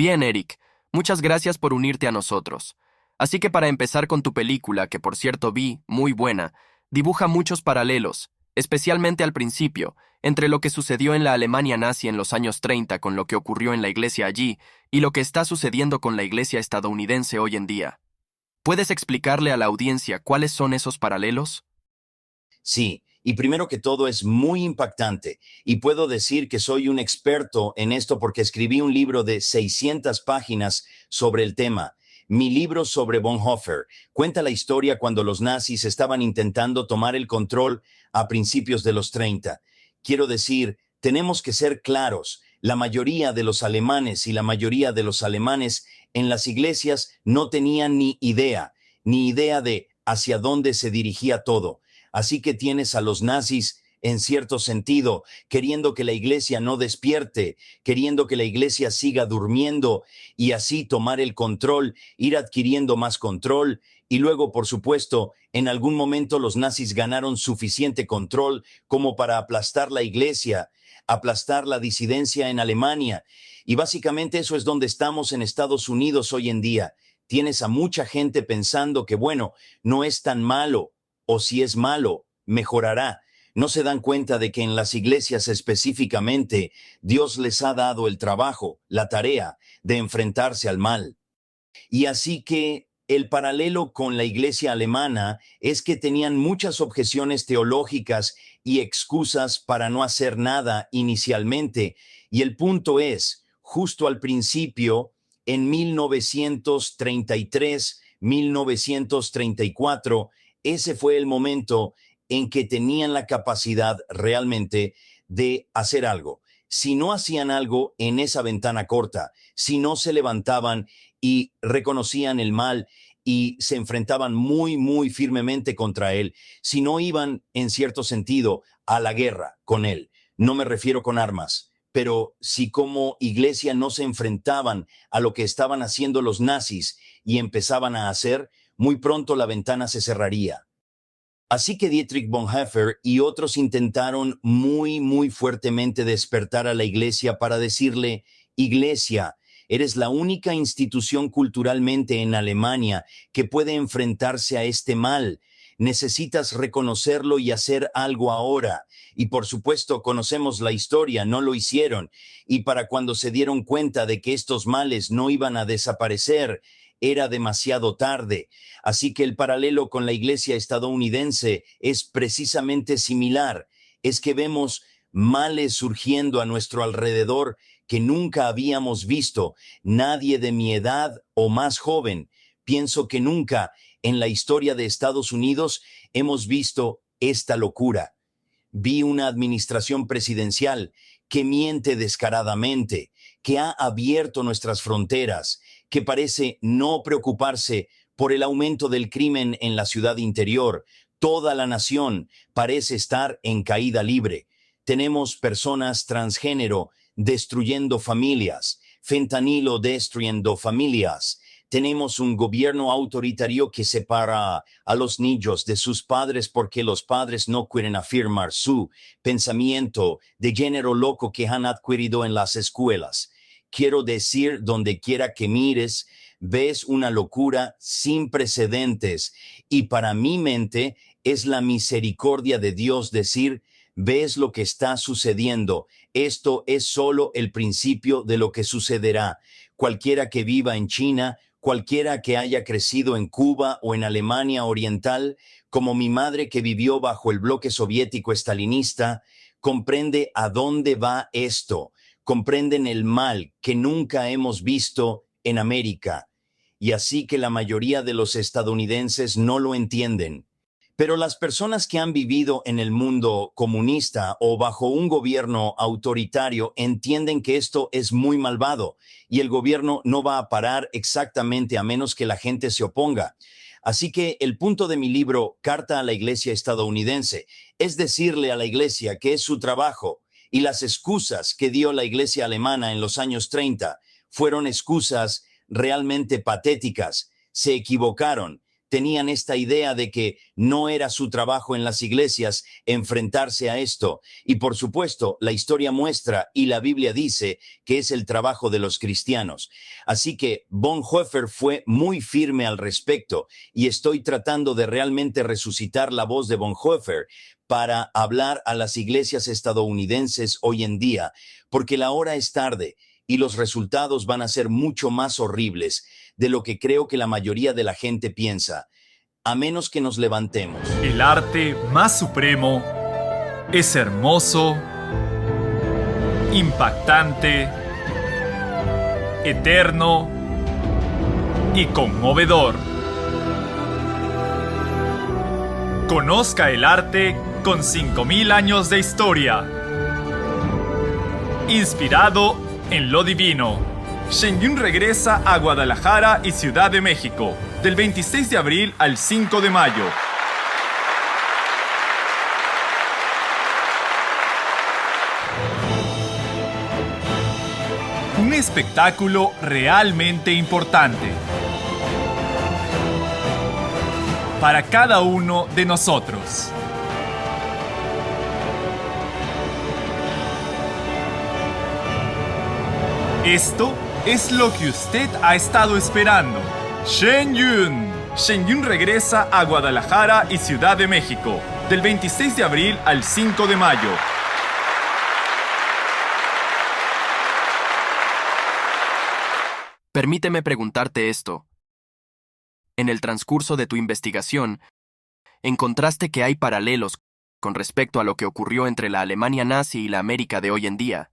Bien, Eric, muchas gracias por unirte a nosotros. Así que para empezar con tu película, que por cierto vi, muy buena, dibuja muchos paralelos, especialmente al principio, entre lo que sucedió en la Alemania nazi en los años 30 con lo que ocurrió en la iglesia allí y lo que está sucediendo con la iglesia estadounidense hoy en día. ¿Puedes explicarle a la audiencia cuáles son esos paralelos? Sí, y primero que todo es muy impactante y puedo decir que soy un experto en esto porque escribí un libro de 600 páginas sobre el tema. Mi libro sobre Bonhoeffer cuenta la historia cuando los nazis estaban intentando tomar el control a principios de los 30. Quiero decir, tenemos que ser claros. La mayoría de los alemanes y la mayoría de los alemanes en las iglesias no tenían ni idea de hacia dónde se dirigía todo. Así que tienes a los nazis, en cierto sentido, queriendo que la iglesia no despierte, queriendo que la iglesia siga durmiendo y así tomar el control, ir adquiriendo más control. Y luego, por supuesto, en algún momento los nazis ganaron suficiente control como para aplastar la iglesia, aplastar la disidencia en Alemania. Y básicamente eso es donde estamos en Estados Unidos hoy en día. Tienes a mucha gente pensando que, bueno, no es tan malo, o si es malo, mejorará. No se dan cuenta de que en las iglesias específicamente Dios les ha dado el trabajo, la tarea de enfrentarse al mal. Y así que el paralelo con la iglesia alemana es que tenían muchas objeciones teológicas y excusas para no hacer nada inicialmente. Y el punto es, justo al principio, en 1933, 1934, ese fue el momento en que tenían la capacidad realmente de hacer algo. Si no hacían algo en esa ventana corta, si no se levantaban y reconocían el mal y se enfrentaban muy firmemente contra él, si no iban, en cierto sentido, a la guerra con él. No me refiero con armas, pero si como iglesia no se enfrentaban a lo que estaban haciendo los nazis y empezaban a hacer, muy pronto la ventana se cerraría. Así que Dietrich Bonhoeffer y otros intentaron muy fuertemente despertar a la iglesia para decirle: Iglesia, eres la única institución culturalmente en Alemania que puede enfrentarse a este mal. Necesitas reconocerlo y hacer algo ahora. Y por supuesto conocemos la historia, no lo hicieron. Y para cuando se dieron cuenta de que estos males no iban a desaparecer, era demasiado tarde. Así que el paralelo con la iglesia estadounidense es precisamente similar. Es que vemos males surgiendo a nuestro alrededor que nunca habíamos visto. Nadie de mi edad o más joven, pienso que nunca en la historia de Estados Unidos hemos visto esta locura. Vi una administración presidencial que miente descaradamente, que ha abierto nuestras fronteras, que parece no preocuparse por el aumento del crimen en la ciudad interior. Toda la nación parece estar en caída libre. Tenemos personas transgénero destruyendo familias, fentanilo destruyendo familias. Tenemos un gobierno autoritario que separa a los niños de sus padres porque los padres no quieren afirmar su pensamiento de género loco que han adquirido en las escuelas. Quiero decir, donde quiera que mires, ves una locura sin precedentes. Y para mi mente es la misericordia de Dios decir: ves lo que está sucediendo. Esto es solo el principio de lo que sucederá. Cualquiera que viva en China, cualquiera que haya crecido en Cuba o en Alemania Oriental, como mi madre que vivió bajo el bloque soviético estalinista, comprende a dónde va esto. Comprenden el mal que nunca hemos visto en América. Y así que la mayoría de los estadounidenses no lo entienden. Pero las personas que han vivido en el mundo comunista o bajo un gobierno autoritario entienden que esto es muy malvado y el gobierno no va a parar exactamente a menos que la gente se oponga. Así que el punto de mi libro, Carta a la Iglesia Estadounidense, es decirle a la Iglesia que es su trabajo, y las excusas que dio la Iglesia alemana en los años 30 fueron excusas realmente patéticas. Se equivocaron. tenían esta idea de que no era su trabajo en las iglesias enfrentarse a esto. Y por supuesto, la historia muestra y la Biblia dice que es el trabajo de los cristianos. Así que Bonhoeffer fue muy firme al respecto y estoy tratando de realmente resucitar la voz de Bonhoeffer para hablar a las iglesias estadounidenses hoy en día, porque la hora es tarde y los resultados van a ser mucho más horribles de lo que creo que la mayoría de la gente piensa, a menos que nos levantemos. El arte más supremo es hermoso, impactante, eterno y conmovedor. Conozca el arte con 5.000 años de historia. Inspirado en lo divino. Shen Yun regresa a Guadalajara y Ciudad de México, del 26 de abril al 5 de mayo. Un espectáculo realmente importante para cada uno de nosotros. Esto es lo que usted ha estado esperando. Shen Yun. Shen Yun regresa a Guadalajara y Ciudad de México, del 26 de abril al 5 de mayo. Permíteme preguntarte esto. En el transcurso de tu investigación, ¿encontraste que hay paralelos con respecto a lo que ocurrió entre la Alemania nazi y la América de hoy en día?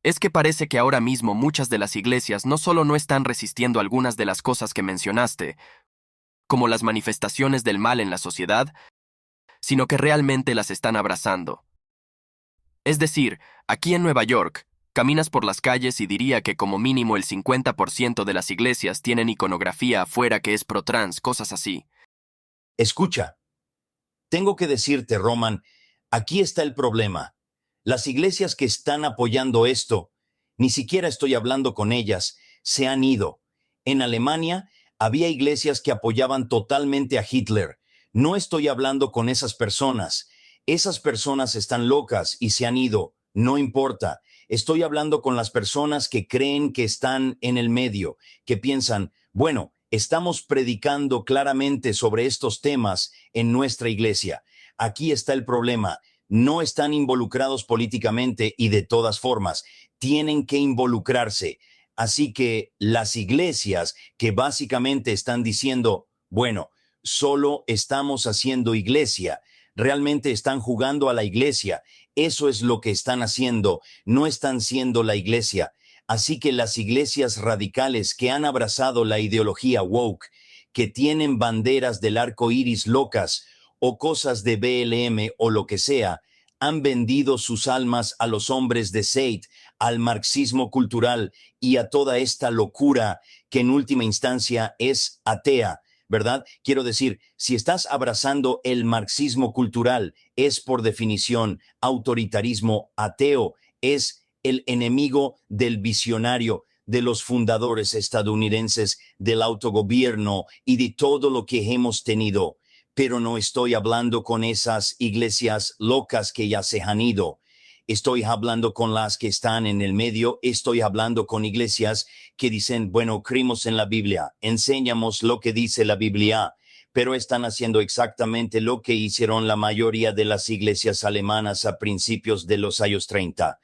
Es que parece que ahora mismo muchas de las iglesias no solo no están resistiendo algunas de las cosas que mencionaste, como las manifestaciones del mal en la sociedad, sino que realmente las están abrazando. Es decir, aquí en Nueva York, caminas por las calles y diría que como mínimo el 50% de las iglesias tienen iconografía afuera que es pro-trans, cosas así. Escucha, tengo que decirte, Roman, aquí está el problema. Las iglesias que están apoyando esto, ni siquiera estoy hablando con ellas, se han ido. En Alemania había iglesias que apoyaban totalmente a Hitler. No estoy hablando con esas personas. Esas personas están locas y se han ido. No importa. Estoy hablando con las personas que creen que están en el medio, que piensan, bueno, estamos predicando claramente sobre estos temas en nuestra iglesia. Aquí está el problema. No están involucrados políticamente y de todas formas tienen que involucrarse. Así que las iglesias que básicamente están diciendo, bueno, solo estamos haciendo iglesia, realmente están jugando a la iglesia. Eso es lo que están haciendo, no están siendo la iglesia. Así que las iglesias radicales que han abrazado la ideología woke, que tienen banderas del arco iris locas, o cosas de BLM o lo que sea, han vendido sus almas a los hombres de Seid, al marxismo cultural y a toda esta locura que en última instancia es atea, ¿verdad? Quiero decir, si estás abrazando el marxismo cultural, es por definición autoritarismo ateo, es el enemigo del visionario, de los fundadores estadounidenses, del autogobierno y de todo lo que hemos tenido. Pero no estoy hablando con esas iglesias locas que ya se han ido. Estoy hablando con las que están en el medio. Estoy hablando con iglesias que dicen, bueno, creemos en la Biblia, enseñamos lo que dice la Biblia, pero están haciendo exactamente lo que hicieron la mayoría de las iglesias alemanas a principios de los años 30.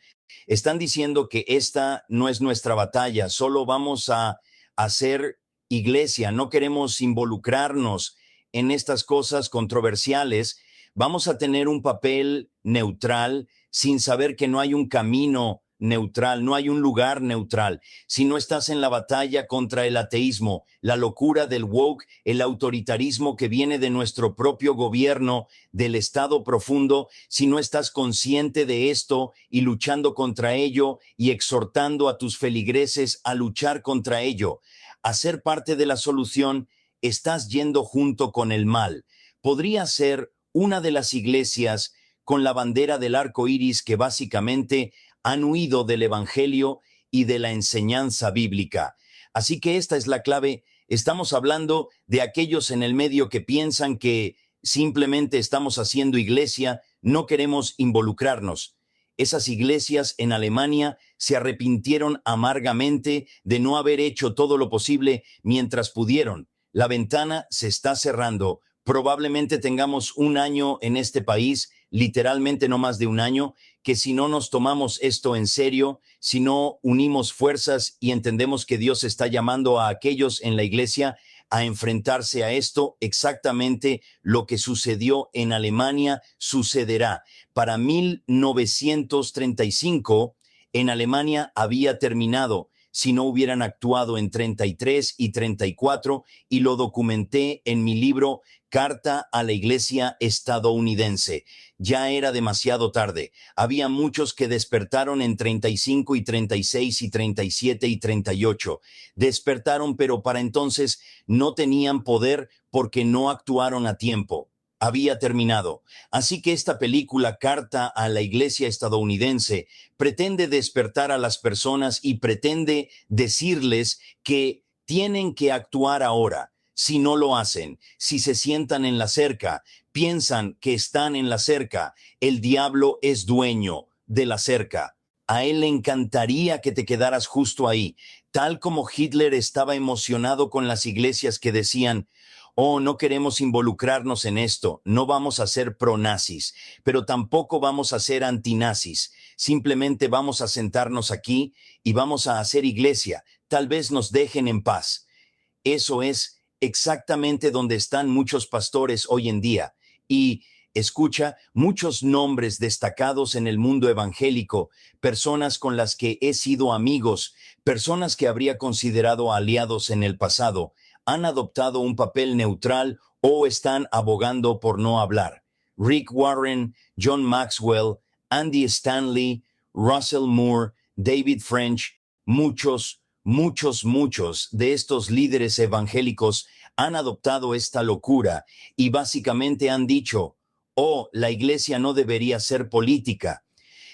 Están diciendo que esta no es nuestra batalla, solo vamos a hacer iglesia, no queremos involucrarnos en estas cosas controversiales, vamos a tener un papel neutral sin saber que no hay un camino neutral, no hay un lugar neutral. Si no estás en la batalla contra el ateísmo, la locura del woke, el autoritarismo que viene de nuestro propio gobierno, del Estado profundo, si no estás consciente de esto y luchando contra ello y exhortando a tus feligreses a luchar contra ello, a ser parte de la solución, estás yendo junto con el mal. Podría ser una de las iglesias con la bandera del arco iris que básicamente han huido del evangelio y de la enseñanza bíblica. Así que esta es la clave. Estamos hablando de aquellos en el medio que piensan que simplemente estamos haciendo iglesia, no queremos involucrarnos. Esas iglesias en Alemania se arrepintieron amargamente de no haber hecho todo lo posible mientras pudieron. La ventana se está cerrando. Probablemente tengamos un año en este país, literalmente no más de un año, que si no nos tomamos esto en serio, si no unimos fuerzas y entendemos que Dios está llamando a aquellos en la iglesia a enfrentarse a esto, exactamente lo que sucedió en Alemania sucederá. Para 1935, en Alemania había terminado, si no hubieran actuado en 33 y 34, y lo documenté en mi libro Carta a la Iglesia Estadounidense. Ya era demasiado tarde. Había muchos que despertaron en 35 y 36 y 37 y 38. Despertaron, pero para entonces no tenían poder porque no actuaron a tiempo. Había terminado. Así que esta película, Carta a la Iglesia Estadounidense, pretende despertar a las personas y pretende decirles que tienen que actuar ahora. Si no lo hacen, si se sientan en la cerca, piensan que están en la cerca, el diablo es dueño de la cerca. A él le encantaría que te quedaras justo ahí, tal como Hitler estaba emocionado con las iglesias que decían: oh, no queremos involucrarnos en esto, no vamos a ser pronazis, pero tampoco vamos a ser antinazis. Simplemente vamos a sentarnos aquí y vamos a hacer iglesia. Tal vez nos dejen en paz. Eso es exactamente donde están muchos pastores hoy en día. Y escucha, muchos nombres destacados en el mundo evangélico, personas con las que he sido amigos, personas que habría considerado aliados en el pasado, han adoptado un papel neutral o están abogando por no hablar. Rick Warren, John Maxwell, Andy Stanley, Russell Moore, David French, muchos de estos líderes evangélicos han adoptado esta locura y básicamente han dicho: oh, la iglesia no debería ser política.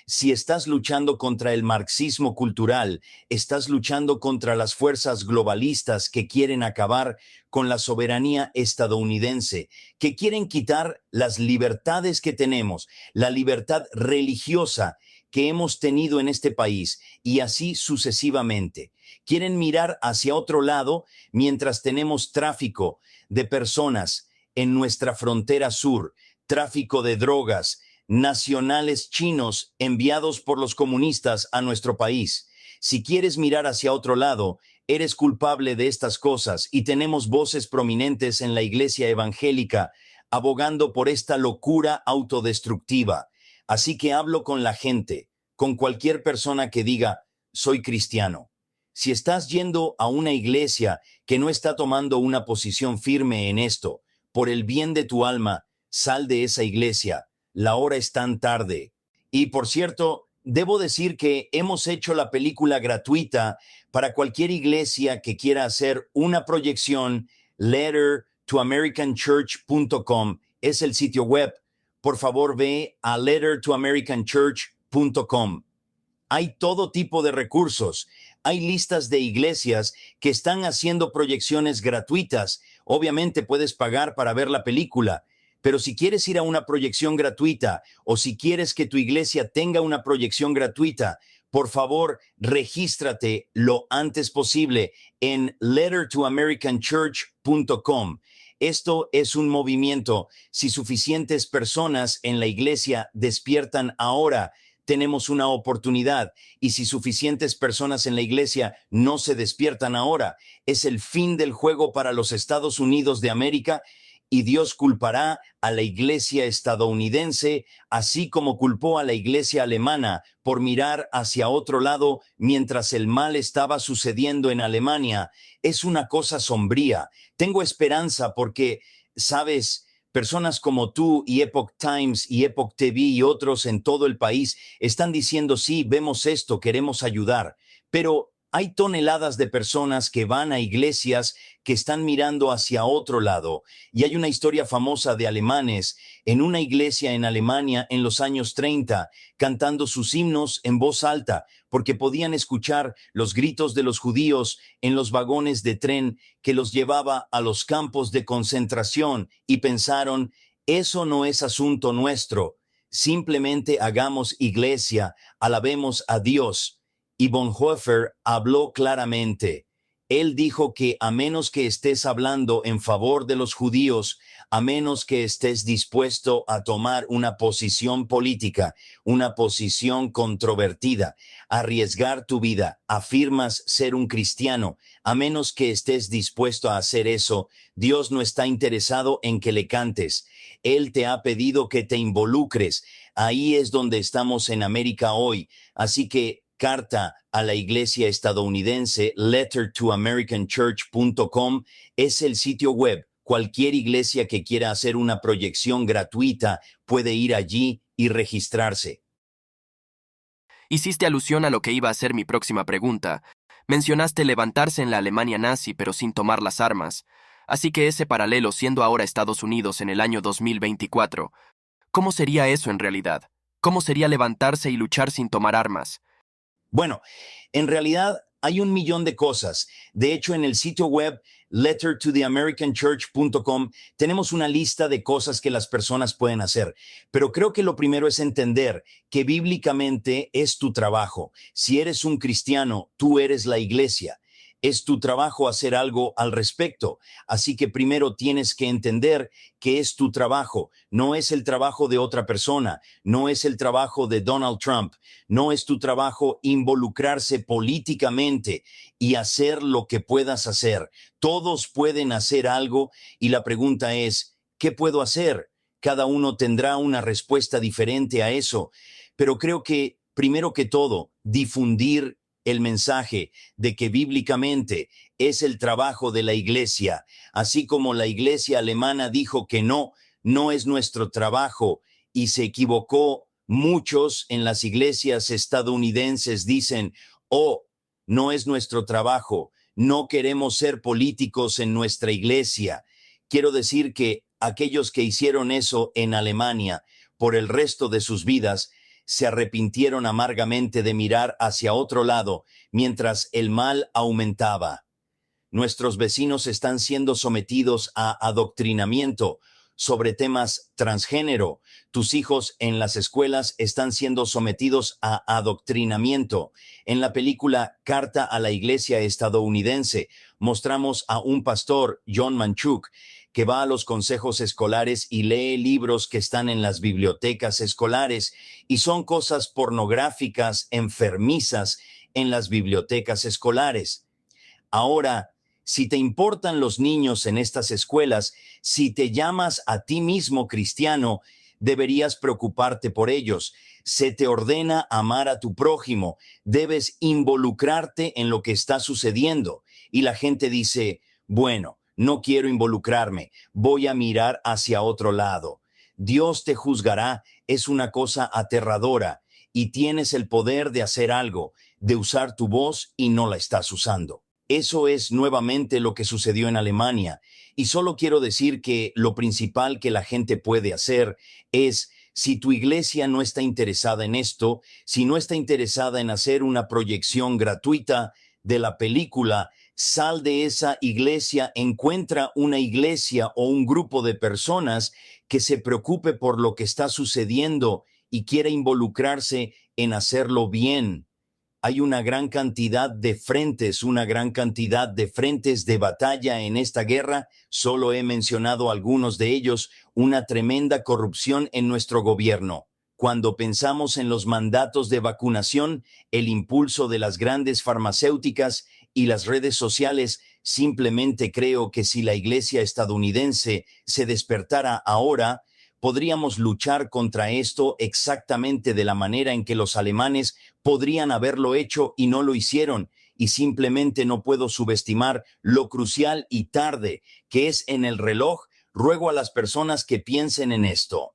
Si estás luchando contra el marxismo cultural, estás luchando contra las fuerzas globalistas que quieren acabar con la soberanía estadounidense, que quieren quitar las libertades que tenemos, la libertad religiosa que hemos tenido en este país, y así sucesivamente. Quieren mirar hacia otro lado mientras tenemos tráfico de personas en nuestra frontera sur, tráfico de drogas, nacionales chinos enviados por los comunistas a nuestro país. Si quieres mirar hacia otro lado, eres culpable de estas cosas, y tenemos voces prominentes en la iglesia evangélica abogando por esta locura autodestructiva. Así que hablo con la gente, con cualquier persona que diga: soy cristiano. Si estás yendo a una iglesia que no está tomando una posición firme en esto, por el bien de tu alma, sal de esa iglesia. La hora es tan tarde. Y por cierto, debo decir que hemos hecho la película gratuita para cualquier iglesia que quiera hacer una proyección. lettertoamericanchurch.com es el sitio web. Por favor, ve a lettertoamericanchurch.com. Hay todo tipo de recursos. Hay listas de iglesias que están haciendo proyecciones gratuitas. Obviamente puedes pagar para ver la película, pero si quieres ir a una proyección gratuita o si quieres que tu iglesia tenga una proyección gratuita, por favor, regístrate lo antes posible en lettertoamericanchurch.com. Esto es un movimiento. Si suficientes personas en la iglesia despiertan ahora, tenemos una oportunidad. Y si suficientes personas en la iglesia no se despiertan ahora, es el fin del juego para los Estados Unidos de América, y Dios culpará a la iglesia estadounidense, así como culpó a la iglesia alemana por mirar hacia otro lado mientras el mal estaba sucediendo en Alemania. Es una cosa sombría. Tengo esperanza porque, sabes, personas como tú y Epoch Times y Epoch TV y otros en todo el país están diciendo: sí, vemos esto, queremos ayudar. Pero Hay toneladas de personas que van a iglesias que están mirando hacia otro lado. Y hay una historia famosa de alemanes en una iglesia en Alemania en los años 30, cantando sus himnos en voz alta, porque podían escuchar los gritos de los judíos en los vagones de tren que los llevaba a los campos de concentración, y pensaron, eso no es asunto nuestro, simplemente hagamos iglesia, alabemos a Dios. Y Bonhoeffer habló claramente. Él dijo que a menos que estés hablando en favor de los judíos, a menos que estés dispuesto a tomar una posición política, una posición controvertida, arriesgar tu vida, afirmas ser un cristiano, a menos que estés dispuesto a hacer eso, Dios no está interesado en que le cantes. Él te ha pedido que te involucres. Ahí es donde estamos en América hoy. Así que Carta a la Iglesia Estadounidense, lettertoamericanchurch.com, es el sitio web. Cualquier iglesia que quiera hacer una proyección gratuita puede ir allí y registrarse. Hiciste alusión a lo que iba a ser mi próxima pregunta. Mencionaste levantarse en la Alemania nazi pero sin tomar las armas. Así que ese paralelo siendo ahora Estados Unidos en el año 2024, ¿cómo sería eso en realidad? ¿Cómo sería levantarse y luchar sin tomar armas? Bueno, en realidad hay un millón de cosas. De hecho, en el sitio web lettertotheamericanchurch.com tenemos una lista de cosas que las personas pueden hacer. Pero creo que lo primero es entender que bíblicamente es tu trabajo. Si eres un cristiano, tú eres la iglesia. Es tu trabajo hacer algo al respecto. Así que primero tienes que entender que es tu trabajo. No es el trabajo de otra persona. No es el trabajo de Donald Trump. No es tu trabajo involucrarse políticamente y hacer lo que puedas hacer. Todos pueden hacer algo y la pregunta es, ¿qué puedo hacer? Cada uno tendrá una respuesta diferente a eso. Pero creo que, primero que todo, difundir el mensaje de que bíblicamente es el trabajo de la iglesia, así como la iglesia alemana dijo que no es nuestro trabajo y se equivocó. Muchos en las iglesias estadounidenses dicen, no es nuestro trabajo, no queremos ser políticos en nuestra iglesia. Quiero decir que aquellos que hicieron eso en Alemania por el resto de sus vidas se arrepintieron amargamente de mirar hacia otro lado mientras el mal aumentaba. Nuestros vecinos están siendo sometidos a adoctrinamiento sobre temas transgénero. Tus hijos en las escuelas están siendo sometidos a adoctrinamiento. En la película Carta a la Iglesia Estadounidense mostramos a un pastor, John Manchuk, que va a los consejos escolares y lee libros que están en las bibliotecas escolares y son cosas pornográficas, enfermizas en las bibliotecas escolares. Ahora, si te importan los niños en estas escuelas, si te llamas a ti mismo cristiano, deberías preocuparte por ellos. Se te ordena amar a tu prójimo, debes involucrarte en lo que está sucediendo. Y la gente dice, bueno, no quiero involucrarme, voy a mirar hacia otro lado. Dios te juzgará, es una cosa aterradora y tienes el poder de hacer algo, de usar tu voz y no la estás usando. Eso es nuevamente lo que sucedió en Alemania. Y solo quiero decir que lo principal que la gente puede hacer es, si tu iglesia no está interesada en esto, si no está interesada en hacer una proyección gratuita de la película, sal de esa iglesia, encuentra una iglesia o un grupo de personas que se preocupe por lo que está sucediendo y quiera involucrarse en hacerlo bien. Hay una gran cantidad de frentes de batalla en esta guerra. Solo he mencionado algunos de ellos. Una tremenda corrupción en nuestro gobierno. Cuando pensamos en los mandatos de vacunación, el impulso de las grandes farmacéuticas y las redes sociales, simplemente creo que si la iglesia estadounidense se despertara ahora, podríamos luchar contra esto exactamente de la manera en que los alemanes podrían haberlo hecho y no lo hicieron. Y simplemente no puedo subestimar lo crucial y tarde que es en el reloj. Ruego a las personas que piensen en esto.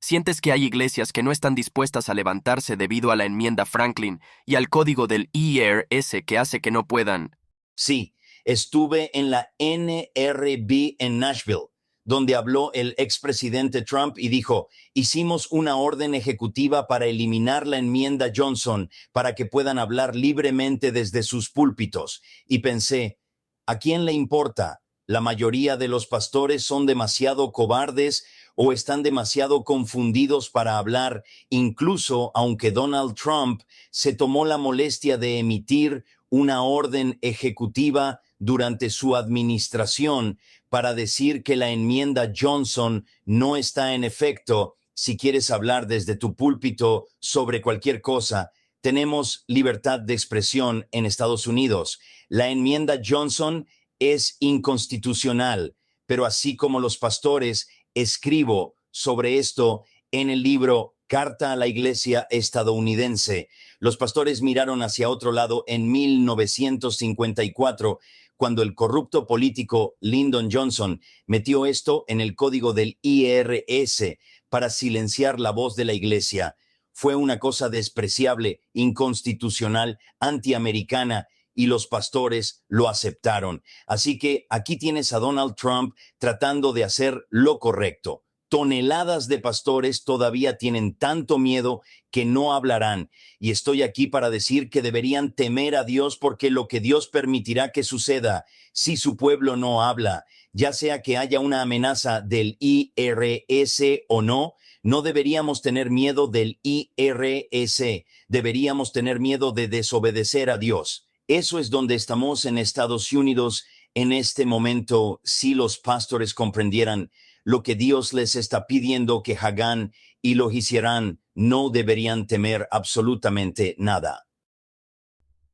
¿Sientes que hay iglesias que no están dispuestas a levantarse debido a la enmienda Franklin y al código del IRS que hace que no puedan? Sí, estuve en la NRB en Nashville, donde habló el expresidente Trump y dijo, hicimos una orden ejecutiva para eliminar la enmienda Johnson para que puedan hablar libremente desde sus púlpitos. Y pensé, ¿a quién le importa? La mayoría de los pastores son demasiado cobardes o están demasiado confundidos para hablar, incluso aunque Donald Trump se tomó la molestia de emitir una orden ejecutiva durante su administración para decir que la enmienda Johnson no está en efecto. Si quieres hablar desde tu púlpito sobre cualquier cosa, tenemos libertad de expresión en Estados Unidos. La enmienda Johnson es inconstitucional, pero así como los pastores, escribo sobre esto en el libro Carta a la Iglesia Estadounidense. Los pastores miraron hacia otro lado en 1954, cuando el corrupto político Lyndon Johnson metió esto en el código del IRS para silenciar la voz de la Iglesia. Fue una cosa despreciable, inconstitucional, antiamericana, y los pastores lo aceptaron. Así que aquí tienes a Donald Trump tratando de hacer lo correcto. Toneladas de pastores todavía tienen tanto miedo que no hablarán. Y estoy aquí para decir que deberían temer a Dios, porque lo que Dios permitirá que suceda si su pueblo no habla, ya sea que haya una amenaza del IRS o no, no deberíamos tener miedo del IRS. Deberíamos tener miedo de desobedecer a Dios. Eso es donde estamos en Estados Unidos en este momento. Si los pastores comprendieran lo que Dios les está pidiendo que hagan y lo hicieran, no deberían temer absolutamente nada.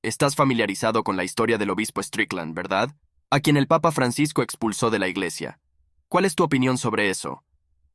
Estás familiarizado con la historia del obispo Strickland, ¿verdad? A quien el Papa Francisco expulsó de la iglesia. ¿Cuál es tu opinión sobre eso?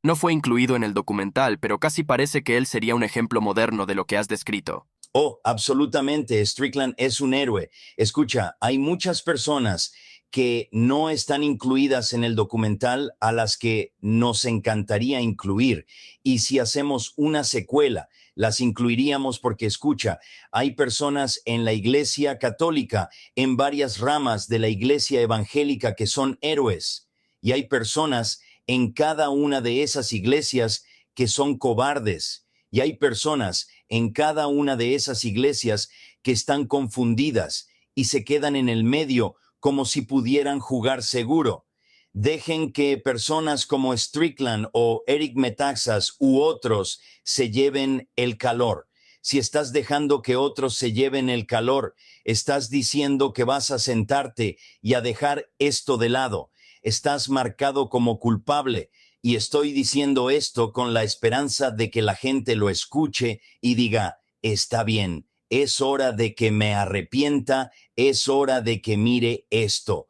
No fue incluido en el documental, pero casi parece que él sería un ejemplo moderno de lo que has descrito. Oh, absolutamente. Strickland es un héroe. Escucha, hay muchas personas que no están incluidas en el documental a las que nos encantaría incluir. Y si hacemos una secuela, las incluiríamos porque, escucha, hay personas en la Iglesia Católica, en varias ramas de la Iglesia Evangélica que son héroes. Y hay personas en cada una de esas iglesias que son cobardes. Y hay personas en cada una de esas iglesias que están confundidas y se quedan en el medio como si pudieran jugar seguro. Dejen que personas como Strickland o Eric Metaxas u otros se lleven el calor. Si estás dejando que otros se lleven el calor, estás diciendo que vas a sentarte y a dejar esto de lado. Estás marcado como culpable. Y estoy diciendo esto con la esperanza de que la gente lo escuche y diga, está bien, es hora de que me arrepienta, es hora de que mire esto.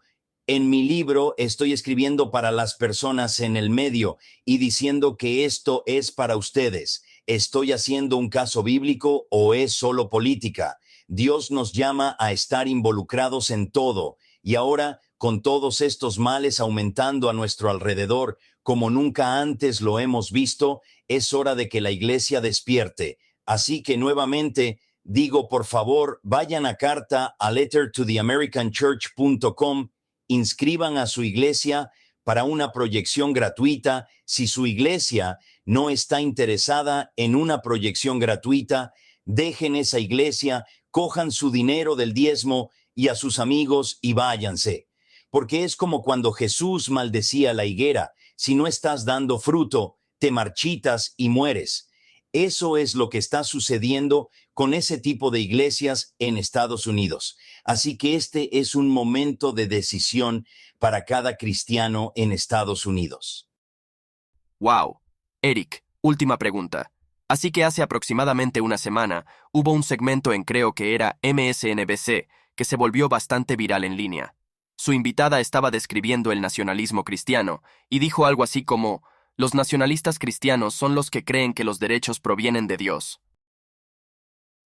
En mi libro estoy escribiendo para las personas en el medio y diciendo que esto es para ustedes. ¿Estoy haciendo un caso bíblico o es solo política? Dios nos llama a estar involucrados en todo. Y ahora, con todos estos males aumentando a nuestro alrededor, como nunca antes lo hemos visto, es hora de que la iglesia despierte. Así que nuevamente digo, por favor, vayan a carta a lettertotheamericanchurch.com, inscriban a su iglesia para una proyección gratuita. Si su iglesia no está interesada en una proyección gratuita, dejen esa iglesia, cojan su dinero del diezmo y a sus amigos y váyanse. Porque es como cuando Jesús maldecía la higuera: si no estás dando fruto, te marchitas y mueres. Eso es lo que está sucediendo con ese tipo de iglesias en Estados Unidos. Así que este es un momento de decisión para cada cristiano en Estados Unidos. Wow. Eric, última pregunta. Así que hace aproximadamente una semana hubo un segmento en, creo que era MSNBC, que se volvió bastante viral en línea. Su invitada estaba describiendo el nacionalismo cristiano y dijo algo así como: los nacionalistas cristianos son los que creen que los derechos provienen de Dios.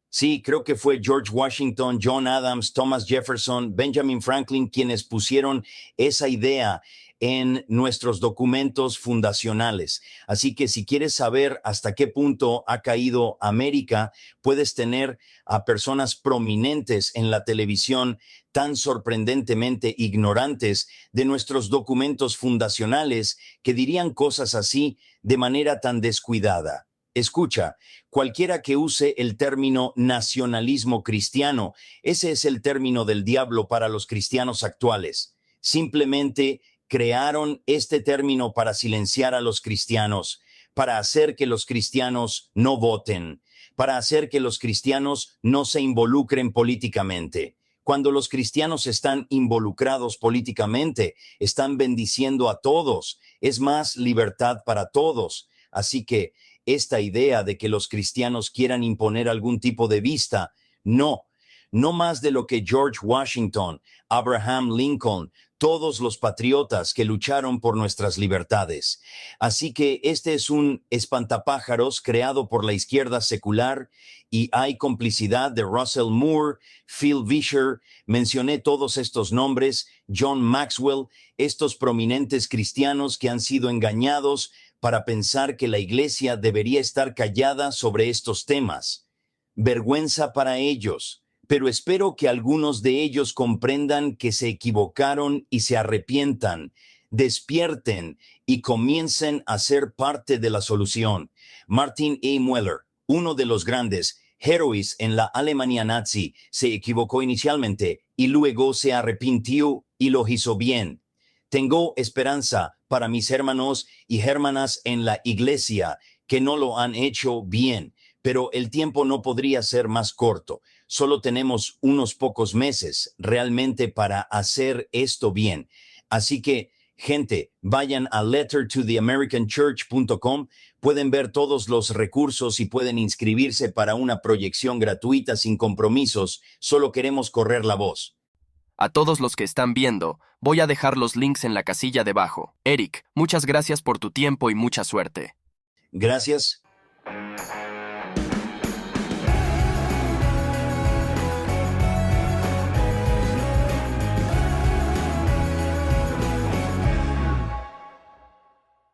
Sí, creo que fue George Washington, John Adams, Thomas Jefferson, Benjamin Franklin quienes pusieron esa idea en nuestros documentos fundacionales. Así que si quieres saber hasta qué punto ha caído América, puedes tener a personas prominentes en la televisión tan sorprendentemente ignorantes de nuestros documentos fundacionales que dirían cosas así de manera tan descuidada. Escucha, cualquiera que use el término nacionalismo cristiano, ese es el término del diablo para los cristianos actuales. Simplemente crearon este término para silenciar a los cristianos, para hacer que los cristianos no voten, para hacer que los cristianos no se involucren políticamente. Cuando los cristianos están involucrados políticamente, están bendiciendo a todos. Es más libertad para todos. Así que esta idea de que los cristianos quieran imponer algún tipo de vista, no más de lo que George Washington, Abraham Lincoln, todos los patriotas que lucharon por nuestras libertades. Así que este es un espantapájaros creado por la izquierda secular y hay complicidad de Russell Moore, Phil Vischer, mencioné todos estos nombres, John Maxwell, estos prominentes cristianos que han sido engañados para pensar que la iglesia debería estar callada sobre estos temas. Vergüenza para ellos. Pero espero que algunos de ellos comprendan que se equivocaron y se arrepientan, despierten y comiencen a ser parte de la solución. Martin E. Mueller, uno de los grandes héroes en la Alemania nazi, se equivocó inicialmente y luego se arrepintió y lo hizo bien. Tengo esperanza para mis hermanos y hermanas en la iglesia que no lo han hecho bien, pero el tiempo no podría ser más corto. Solo tenemos unos pocos meses realmente para hacer esto bien. Así que, gente, vayan a lettertotheamericanchurch.com, pueden ver todos los recursos y pueden inscribirse para una proyección gratuita sin compromisos. Solo queremos correr la voz. A todos los que están viendo, voy a dejar los links en la casilla debajo. Eric, muchas gracias por tu tiempo y mucha suerte. Gracias.